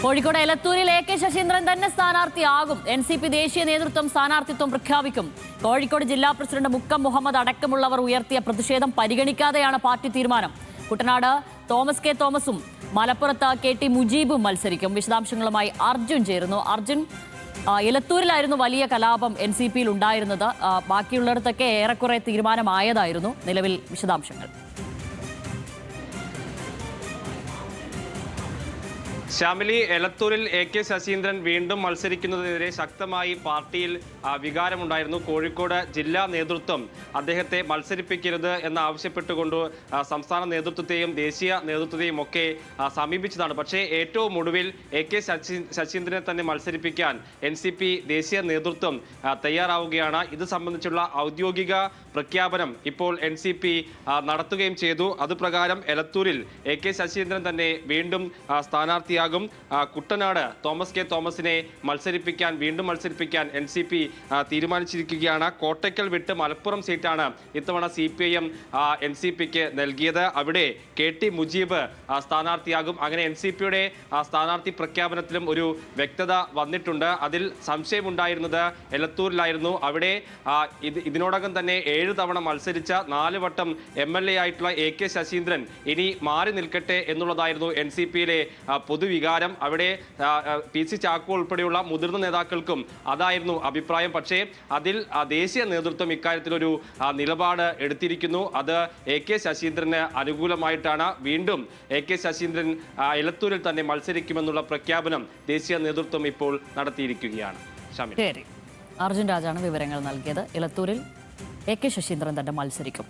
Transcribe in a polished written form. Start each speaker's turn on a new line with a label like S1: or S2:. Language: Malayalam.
S1: കോഴിക്കോട് എലത്തൂരിൽ AK ശശീന്ദ്രൻ തന്നെ സ്ഥാനാർത്ഥിയാകും. NCP ദേശീയ നേതൃത്വം സ്ഥാനാർത്ഥിത്വം പ്രഖ്യാപിക്കും. കോഴിക്കോട് ജില്ലാ പ്രസിഡന്റ് മുക്കം മുഹമ്മദ് അടക്കമുള്ളവർ ഉയർത്തിയ പ്രതിഷേധം പരിഗണിക്കാതെയാണ് പാർട്ടി തീരുമാനം. കുട്ടനാട് തോമസ് കെ തോമസും മലപ്പുറത്ത് KT മുജീബും മത്സരിക്കും. വിശദാംശങ്ങളുമായി അർജുൻ ചേരുന്നു. അർജുൻ, എലത്തൂരിലായിരുന്നു വലിയ കലാപം NCPയിൽ ഉണ്ടായിരുന്നത്. ബാക്കിയുള്ളിടത്തൊക്കെ ഏറെക്കുറെ തീരുമാനമായതായിരുന്നു. നിലവിൽ വിശദാംശങ്ങൾ.
S2: ശ്യാമിലി, എലത്തൂരിൽ AK ശശീന്ദ്രൻ വീണ്ടും മത്സരിക്കുന്നതിനെതിരെ ശക്തമായി പാർട്ടിയിൽ വികാരമുണ്ടായിരുന്നു. കോഴിക്കോട് ജില്ലാ നേതൃത്വം അദ്ദേഹത്തെ മത്സരിപ്പിക്കരുത് എന്ന് ആവശ്യപ്പെട്ടുകൊണ്ട് സംസ്ഥാന നേതൃത്വത്തെയും ദേശീയ നേതൃത്വത്തെയും ഒക്കെ സമീപിച്ചതാണ്. പക്ഷേ ഏറ്റവും ഒടുവിൽ AK ശശീന്ദ്രനെ തന്നെ മത്സരിപ്പിക്കാൻ NCP ദേശീയ നേതൃത്വം തയ്യാറാവുകയാണ്. ഇത് സംബന്ധിച്ചുള്ള ഔദ്യോഗിക പ്രഖ്യാപനം ഇപ്പോൾ NCP നടത്തുകയും ചെയ്തു. അതുപ്രകാരം എലത്തൂരിൽ AK ശശീന്ദ്രൻ തന്നെ വീണ്ടും സ്ഥാനാർത്ഥിയാകും. കുട്ടനാട് തോമസ് കെ തോമസിനെ വീണ്ടും മത്സരിപ്പിക്കാൻ NCP തീരുമാനിച്ചിരിക്കുകയാണ്. കോട്ടയ്ക്കൽ വിട്ട് മലപ്പുറം സീറ്റാണ് ഇത്തവണ CPIM NCPക്ക് നൽകിയത്. അവിടെ KT മുജീബ് സ്ഥാനാർത്ഥിയാകും. അങ്ങനെ NCPയുടെ സ്ഥാനാർത്ഥി പ്രഖ്യാപനത്തിലും ഒരു വ്യക്തത വന്നിട്ടുണ്ട്. അതിൽ സംശയമുണ്ടായിരുന്നത് എലത്തൂരിലായിരുന്നു. അവിടെ ഇതിനോടകം തന്നെ 7 തവണ മത്സരിച്ച 4 വട്ടം MLA ആയിട്ടുള്ള AK ശശീന്ദ്രൻ ഇനി മാറി നിൽക്കട്ടെ എന്നുള്ളതായിരുന്നു NCPയിലെ പൊതുവികാരം. അവിടെ PC ചാക്കോ ഉൾപ്പെടെയുള്ള മുതിർന്ന നേതാക്കൾക്കും അതായിരുന്നു അഭിപ്രായം. പക്ഷേ അതിൽ ദേശീയ നേതൃത്വം ഇക്കാര്യത്തിലൊരു നിലപാട് എടുത്തിരിക്കുന്നു. അത് AK ശശീന്ദ്രന് അനുകൂലമായിട്ടാണ്. വീണ്ടും AK ശശീന്ദ്രൻ എലത്തൂരിൽ തന്നെ മത്സരിക്കുമെന്നുള്ള പ്രഖ്യാപനം ദേശീയ നേതൃത്വം ഇപ്പോൾ നടത്തിയിരിക്കുകയാണ്.
S1: അർജുൻ രാജാണ് വിവരങ്ങൾ നൽകിയത്. എലത്തൂരിൽ AK ശശീന്ദ്രൻ തന്നെ മത്സരിക്കും.